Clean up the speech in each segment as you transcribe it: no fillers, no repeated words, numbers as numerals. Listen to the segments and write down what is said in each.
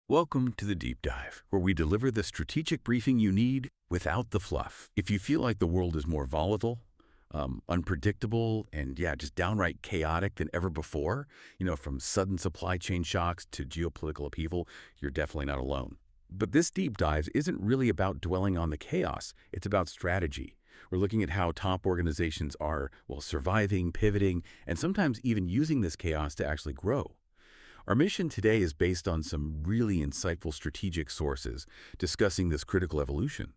Welcome to the Deep Dive, where we deliver the strategic briefing you need without the fluff. If you feel like the world is more volatile, unpredictable, and just downright chaotic than ever before, from sudden supply chain shocks to geopolitical upheaval, you're definitely not alone. But this deep dive isn't really about dwelling on the chaos. It's about strategy. We're looking at how top organizations are, well, surviving, pivoting, and sometimes even using this chaos to actually grow. Our mission today is based on some really insightful strategic sources discussing this critical evolution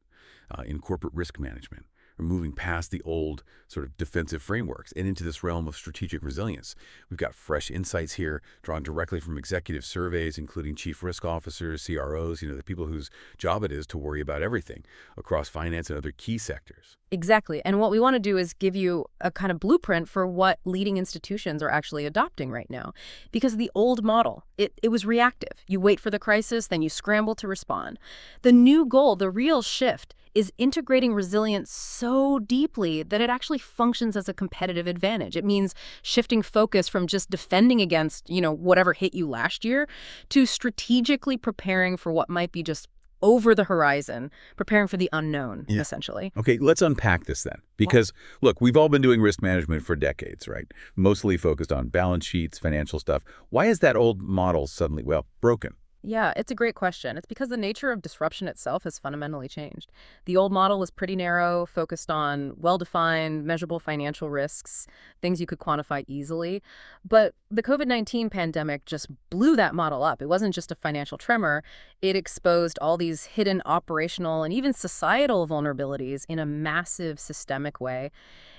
in corporate risk management. We're moving past the old sort of defensive frameworks and into this realm of strategic resilience. We've got fresh insights here drawn directly from executive surveys, including chief risk officers, CROs, the people whose job it is to worry about everything across finance and other key sectors. Exactly. And what we want to do is give you a kind of blueprint for what leading institutions are actually adopting right now. Because the old model, it was reactive. You wait for the crisis, then you scramble to respond. The new goal, the real shift, is integrating resilience so deeply that it actually functions as a competitive advantage. It means shifting focus from just defending against, whatever hit you last year to strategically preparing for what might be just over the horizon, preparing for the unknown, essentially. Okay, let's unpack this then. Because, look, we've all been doing risk management for decades, right? Mostly focused on balance sheets, financial stuff. Why is that old model suddenly, broken? Yeah, it's a great question. It's because the nature of disruption itself has fundamentally changed. The old model was pretty narrow, focused on well-defined, measurable financial risks, things you could quantify easily. But the COVID-19 pandemic just blew that model up. It wasn't just a financial tremor. It exposed all these hidden operational and even societal vulnerabilities in a massive systemic way.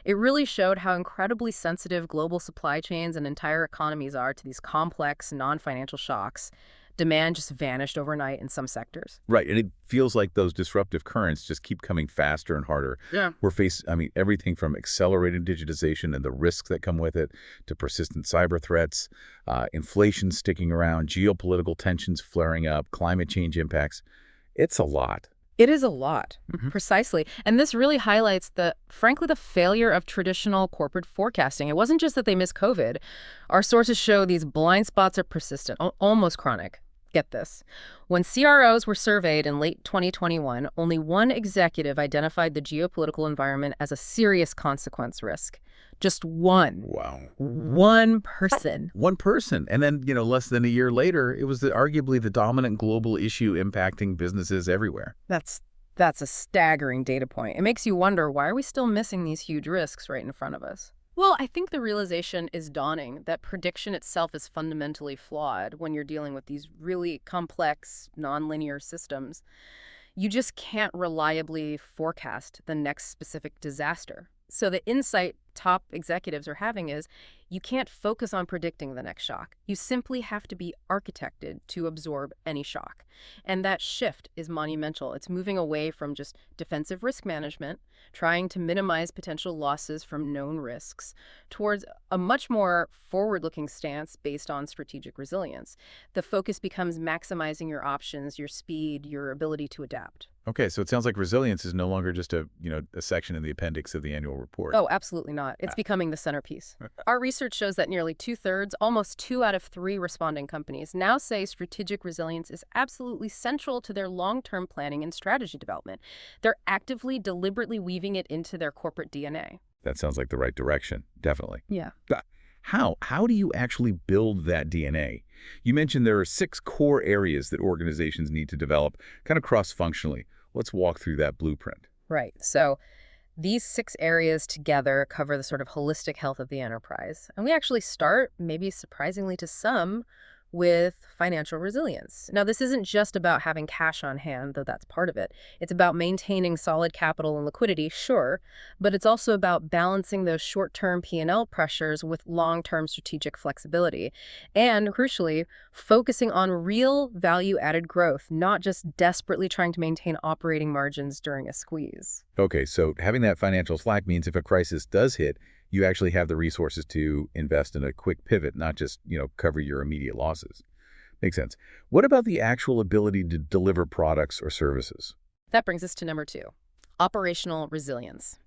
It really showed how incredibly sensitive global supply chains and entire economies are to these complex, non-financial shocks. Demand just vanished overnight in some sectors. Right, and it feels like those disruptive currents just keep coming faster and harder. Yeah. We're everything from accelerated digitization and the risks that come with it to persistent cyber threats, inflation sticking around, geopolitical tensions flaring up, climate change impacts. It's a lot. It is a lot, precisely. And this really highlights frankly, the failure of traditional corporate forecasting. It wasn't just that they missed COVID. Our sources show these blind spots are persistent, almost chronic. Get this. When CROs were surveyed in late 2021, only one executive identified the geopolitical environment as a serious consequence risk. Just one. Wow. One person. One person. And then, less than a year later, it was arguably the dominant global issue impacting businesses everywhere. That's a staggering data point. It makes you wonder, why are we still missing these huge risks right in front of us? Well, I think the realization is dawning that prediction itself is fundamentally flawed when you're dealing with these really complex, nonlinear systems. You just can't reliably forecast the next specific disaster. So the insight top executives are having is you can't focus on predicting the next shock. You simply have to be architected to absorb any shock. And that shift is monumental. It's moving away from just defensive risk management, trying to minimize potential losses from known risks, towards a much more forward-looking stance based on strategic resilience. The focus becomes maximizing your options, your speed, your ability to adapt. Okay, so it sounds like resilience is no longer just a section in the appendix of the annual report. Oh, absolutely not. It's becoming the centerpiece. Our research shows that nearly 2/3, almost 2 out of 3 responding companies now say strategic resilience is absolutely central to their long-term planning and strategy development. They're actively, deliberately weaving it into their corporate DNA. That sounds like the right direction, definitely. Yeah. How do you actually build that DNA? You mentioned there are 6 core areas that organizations need to develop kind of cross-functionally. Let's walk through that blueprint. Right. So these 6 areas together cover the sort of holistic health of the enterprise. And we actually start, maybe surprisingly to some, with financial resilience. Now, this isn't just about having cash on hand, though that's part of it. It's about maintaining solid capital and liquidity, sure, but it's also about balancing those short-term P&L pressures with long-term strategic flexibility. And, crucially, focusing on real value-added growth, not just desperately trying to maintain operating margins during a squeeze. Okay, so having that financial slack means if a crisis does hit, you actually have the resources to invest in a quick pivot, not just, cover your immediate losses. Makes sense. What about the actual ability to deliver products or services? That brings us to number 2, operational resilience.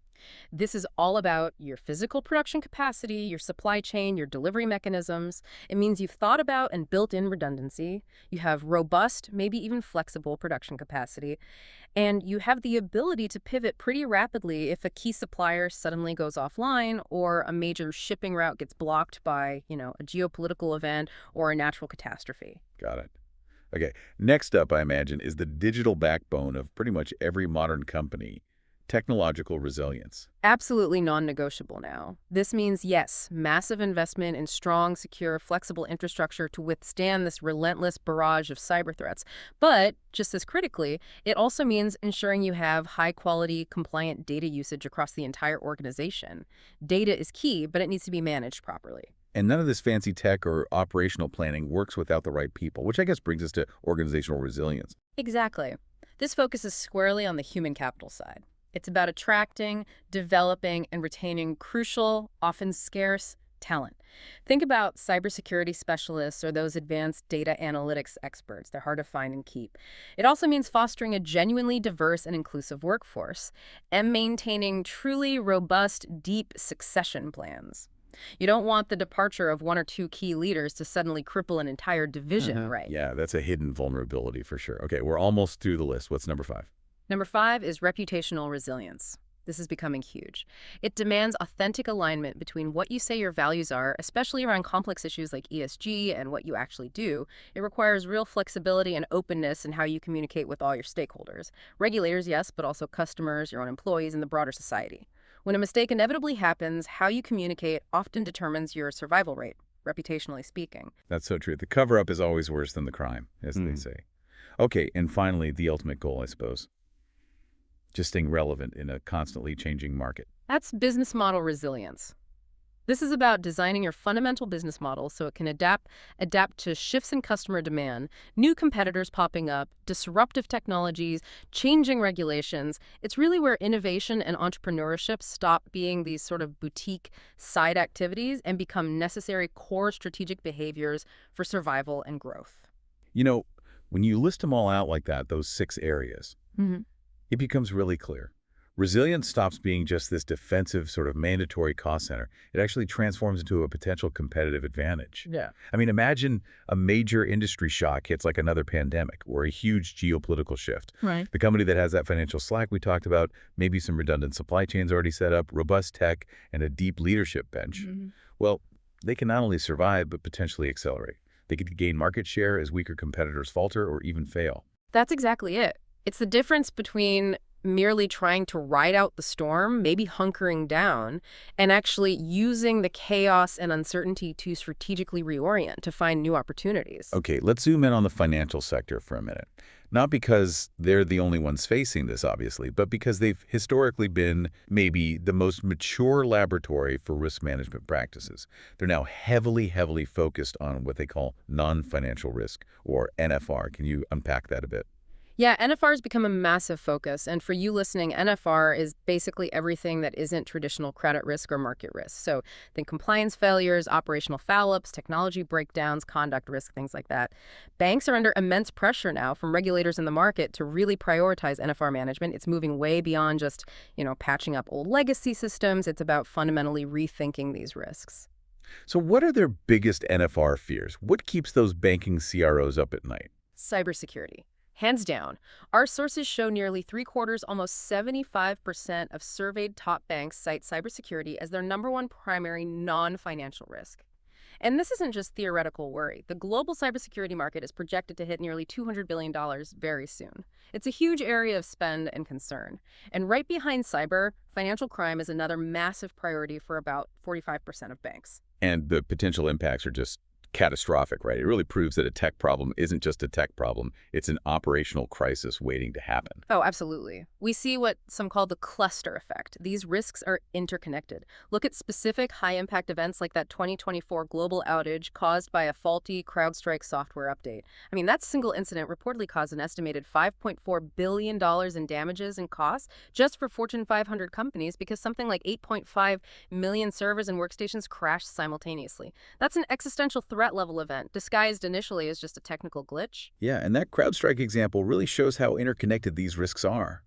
This is all about your physical production capacity, your supply chain, your delivery mechanisms. It means you've thought about and built in redundancy. You have robust, maybe even flexible production capacity. And you have the ability to pivot pretty rapidly if a key supplier suddenly goes offline or a major shipping route gets blocked by, a geopolitical event or a natural catastrophe. Got it. Okay, next up, I imagine, is the digital backbone of pretty much every modern company, technological resilience. Absolutely non-negotiable now. This means, yes, massive investment in strong, secure, flexible infrastructure to withstand this relentless barrage of cyber threats. But, just as critically, it also means ensuring you have high-quality, compliant data usage across the entire organization. Data is key, but it needs to be managed properly. And none of this fancy tech or operational planning works without the right people, which I guess brings us to organizational resilience. Exactly. This focuses squarely on the human capital side. It's about attracting, developing, and retaining crucial, often scarce, talent. Think about cybersecurity specialists or those advanced data analytics experts. They're hard to find and keep. It also means fostering a genuinely diverse and inclusive workforce and maintaining truly robust, deep succession plans. You don't want the departure of one or two key leaders to suddenly cripple an entire division, right? Yeah, that's a hidden vulnerability for sure. Okay, we're almost through the list. What's number 5? Number 5 is reputational resilience. This is becoming huge. It demands authentic alignment between what you say your values are, especially around complex issues like ESG, and what you actually do. It requires real flexibility and openness in how you communicate with all your stakeholders. Regulators, yes, but also customers, your own employees, and the broader society. When a mistake inevitably happens, how you communicate often determines your survival rate, reputationally speaking. That's so true. The cover-up is always worse than the crime, as they say. Okay, and finally, the ultimate goal, I suppose. Just staying relevant in a constantly changing market. That's business model resilience. This is about designing your fundamental business model so it can adapt to shifts in customer demand, new competitors popping up, disruptive technologies, changing regulations. It's really where innovation and entrepreneurship stop being these sort of boutique side activities and become necessary core strategic behaviors for survival and growth. You know, when you list them all out like that, those 6 areas, it becomes really clear. Resilience stops being just this defensive sort of mandatory cost center. It actually transforms into a potential competitive advantage. Yeah. I mean, imagine a major industry shock hits like another pandemic or a huge geopolitical shift. Right. The company that has that financial slack we talked about, maybe some redundant supply chains already set up, robust tech, and a deep leadership bench. Well, they can not only survive, but potentially accelerate. They could gain market share as weaker competitors falter or even fail. That's exactly it. It's the difference between merely trying to ride out the storm, maybe hunkering down, and actually using the chaos and uncertainty to strategically reorient, to find new opportunities. Okay, let's zoom in on the financial sector for a minute. Not because they're the only ones facing this, obviously, but because they've historically been maybe the most mature laboratory for risk management practices. They're now heavily focused on what they call non-financial risk, or NFR. Can you unpack that a bit? Yeah, NFR has become a massive focus. And for you listening, NFR is basically everything that isn't traditional credit risk or market risk. So think compliance failures, operational foul-ups, technology breakdowns, conduct risk, things like that. Banks are under immense pressure now from regulators in the market to really prioritize NFR management. It's moving way beyond just, patching up old legacy systems. It's about fundamentally rethinking these risks. So what are their biggest NFR fears? What keeps those banking CROs up at night? Cybersecurity. Hands down. Our sources show nearly 3/4, almost 75% of surveyed top banks cite cybersecurity as their #1 primary non-financial risk. And this isn't just theoretical worry. The global cybersecurity market is projected to hit nearly $200 billion very soon. It's a huge area of spend and concern. And right behind cyber, financial crime is another massive priority for about 45% of banks. And the potential impacts are just catastrophic, right? It really proves that a tech problem isn't just a tech problem. It's an operational crisis waiting to happen. Oh, absolutely. We see what some call the cluster effect. These risks are interconnected. Look at specific high-impact events like that 2024 global outage caused by a faulty CrowdStrike software update. I mean, that single incident reportedly caused an estimated $5.4 billion in damages and costs just for Fortune 500 companies because something like 8.5 million servers and workstations crashed simultaneously. That's an existential threat level event, disguised initially as just a technical glitch. Yeah, and that CrowdStrike example really shows how interconnected these risks are.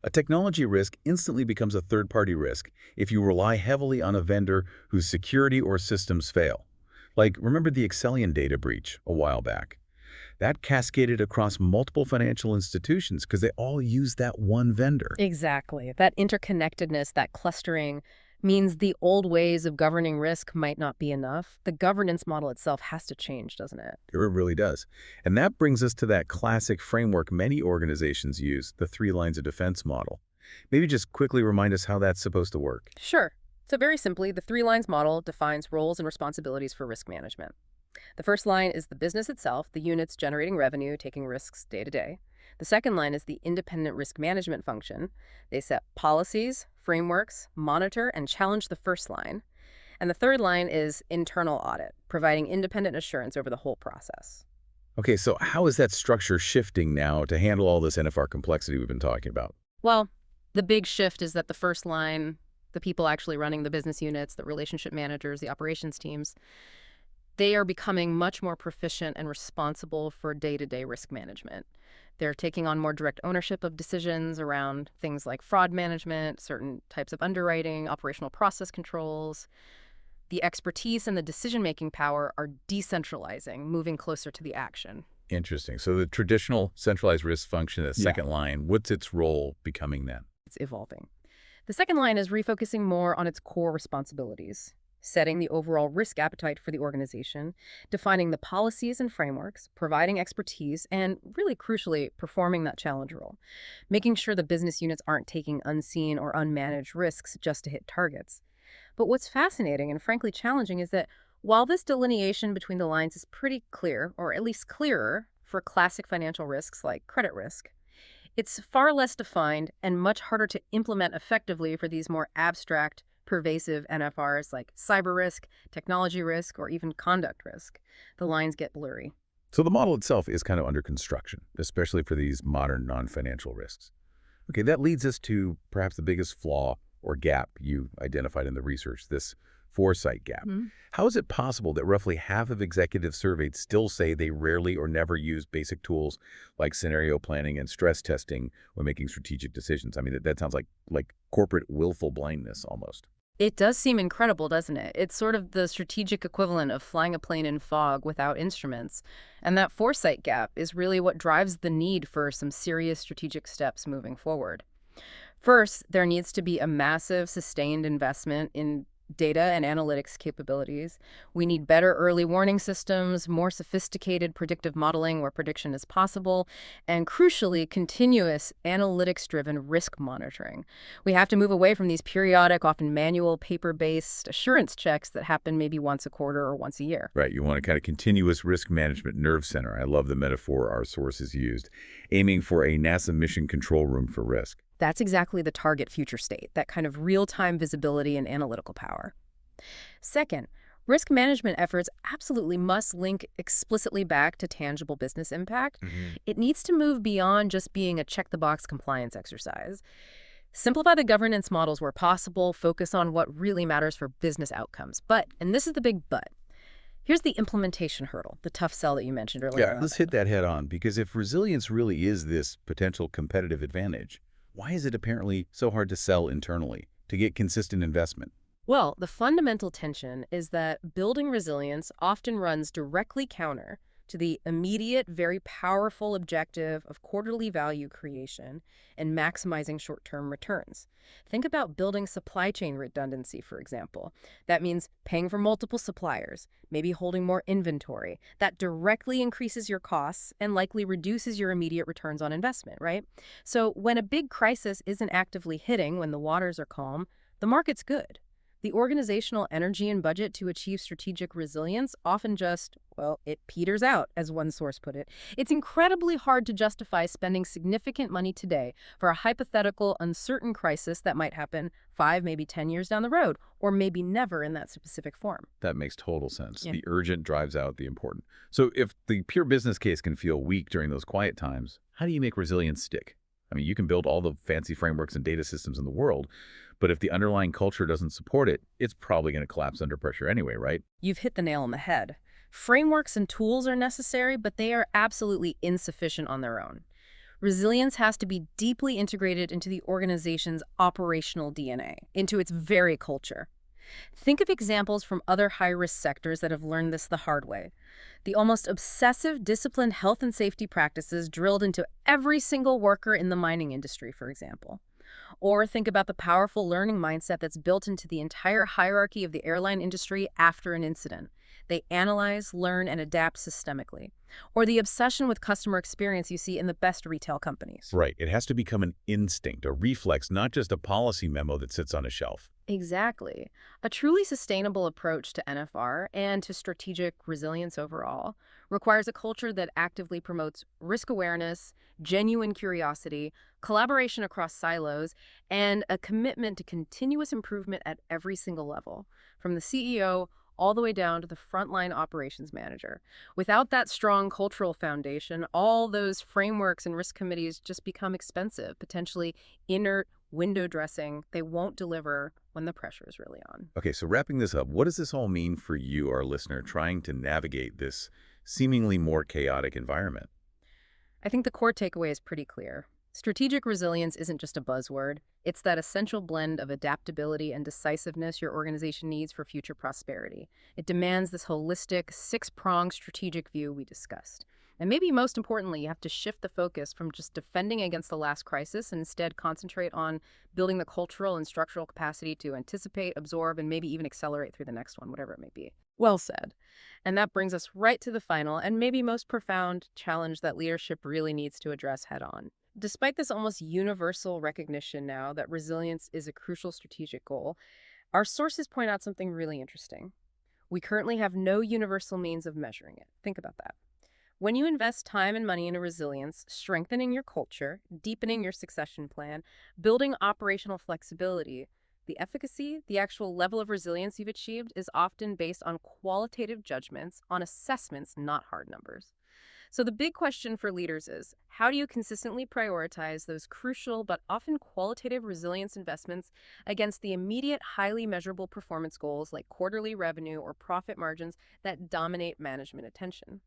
A technology risk instantly becomes a third-party risk if you rely heavily on a vendor whose security or systems fail. Like, remember the Excellion data breach a while back? That cascaded across multiple financial institutions because they all use that one vendor. Exactly. That interconnectedness, that clustering, means the old ways of governing risk might not be enough. The governance model itself has to change, doesn't it? It really does. And that brings us to that classic framework many organizations use, the three lines of defense model. Maybe just quickly remind us how that's supposed to work. Sure. So very simply, the three lines model defines roles and responsibilities for risk management. The first line is the business itself, the units generating revenue, taking risks day to day. The second line is the independent risk management function. They set policies, frameworks, monitor, and challenge the first line. And the third line is internal audit, providing independent assurance over the whole process. Okay, so how is that structure shifting now to handle all this NFR complexity we've been talking about? Well, the big shift is that the first line, the people actually running the business units, the relationship managers, the operations teams, they are becoming much more proficient and responsible for day-to-day risk management. They're taking on more direct ownership of decisions around things like fraud management, certain types of underwriting, operational process controls. The expertise and the decision-making power are decentralizing, moving closer to the action. Interesting. So the traditional centralized risk function, the second line, what's its role becoming then? It's evolving. The second line is refocusing more on its core responsibilities, setting the overall risk appetite for the organization, defining the policies and frameworks, providing expertise, and really crucially, performing that challenge role, making sure the business units aren't taking unseen or unmanaged risks just to hit targets. But what's fascinating and frankly challenging is that while this delineation between the lines is pretty clear, or at least clearer for classic financial risks like credit risk, it's far less defined and much harder to implement effectively for these more abstract, pervasive NFRs like cyber risk, technology risk, or even conduct risk. The lines get blurry. So the model itself is kind of under construction, especially for these modern non-financial risks. Okay, that leads us to perhaps the biggest flaw or gap you identified in the research, this foresight gap. How is it possible that roughly half of executives surveyed still say they rarely or never use basic tools like scenario planning and stress testing when making strategic decisions? I mean, that sounds like corporate willful blindness almost. It does seem incredible, doesn't it? It's sort of the strategic equivalent of flying a plane in fog without instruments. And that foresight gap is really what drives the need for some serious strategic steps moving forward. First, there needs to be a massive, sustained investment in data and analytics capabilities. We need better early warning systems, more sophisticated predictive modeling where prediction is possible, and crucially, continuous analytics-driven risk monitoring. We have to move away from these periodic, often manual, paper-based assurance checks that happen maybe once a quarter or once a year. Right, you want a kind of continuous risk management nerve center. I love the metaphor our sources used, aiming for a NASA mission control room for risk. That's exactly the target future state, that kind of real-time visibility and analytical power. Second, risk management efforts absolutely must link explicitly back to tangible business impact. It needs to move beyond just being a check-the-box compliance exercise. Simplify the governance models where possible, focus on what really matters for business outcomes. But, and this is the big but, here's the implementation hurdle, the tough sell that you mentioned earlier. Yeah, let's hit that head on, because if resilience really is this potential competitive advantage, why is it apparently so hard to sell internally, to get consistent investment? Well, the fundamental tension is that building resilience often runs directly counter to the immediate, very powerful objective of quarterly value creation and maximizing short-term returns. Think about building supply chain redundancy, for example. That means paying for multiple suppliers, maybe holding more inventory. That directly increases your costs and likely reduces your immediate returns on investment, right? So when a big crisis isn't actively hitting when the waters are calm, the market's good. The organizational energy and budget to achieve strategic resilience often just, well, it peters out, as one source put it. It's incredibly hard to justify spending significant money today for a hypothetical, uncertain crisis that might happen 5, maybe 10 years down the road, or maybe never in that specific form. That makes total sense. Yeah. The urgent drives out the important. So if the pure business case can feel weak during those quiet times, how do you make resilience stick? I mean, you can build all the fancy frameworks and data systems in the world, but if the underlying culture doesn't support it, it's probably going to collapse under pressure anyway, right? You've hit the nail on the head. Frameworks and tools are necessary, but they are absolutely insufficient on their own. Resilience has to be deeply integrated into the organization's operational DNA, into its very culture. Think of examples from other high-risk sectors that have learned this the hard way. The almost obsessive, disciplined health and safety practices drilled into every single worker in the mining industry, for example. Or think about the powerful learning mindset that's built into the entire hierarchy of the airline industry after an incident. They analyze, learn, and adapt systemically. Or the obsession with customer experience you see in the best retail companies. Right. It has to become an instinct, a reflex, not just a policy memo that sits on a shelf. Exactly. A truly sustainable approach to NFR and to strategic resilience overall requires a culture that actively promotes risk awareness, genuine curiosity, collaboration across silos, and a commitment to continuous improvement at every single level, from the CEO all the way down to the frontline operations manager. Without that strong cultural foundation, all those frameworks and risk committees just become expensive, potentially inert, window dressing. They won't deliver when the pressure is really on. Okay, so wrapping this up, what does this all mean for you, our listener, trying to navigate this seemingly more chaotic environment? I think the core takeaway is pretty clear. Strategic resilience isn't just a buzzword. It's that essential blend of adaptability and decisiveness your organization needs for future prosperity. It demands this holistic, six-pronged strategic view we discussed. And maybe most importantly, you have to shift the focus from just defending against the last crisis and instead concentrate on building the cultural and structural capacity to anticipate, absorb, and maybe even accelerate through the next one, whatever it may be. Well said. And that brings us right to the final and maybe most profound challenge that leadership really needs to address head on. Despite this almost universal recognition now that resilience is a crucial strategic goal, our sources point out something really interesting. We currently have no universal means of measuring it. Think about that. When you invest time and money into resilience, strengthening your culture, deepening your succession plan, building operational flexibility, the efficacy, the actual level of resilience you've achieved is often based on qualitative judgments, on assessments, not hard numbers. So the big question for leaders is, how do you consistently prioritize those crucial but often qualitative resilience investments against the immediate, highly measurable performance goals like quarterly revenue or profit margins that dominate management attention?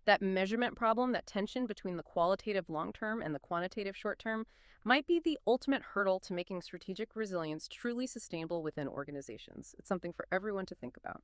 That measurement problem, that tension between the qualitative long-term and the quantitative short-term, might be the ultimate hurdle to making strategic resilience truly sustainable within organizations. It's something for everyone to think about.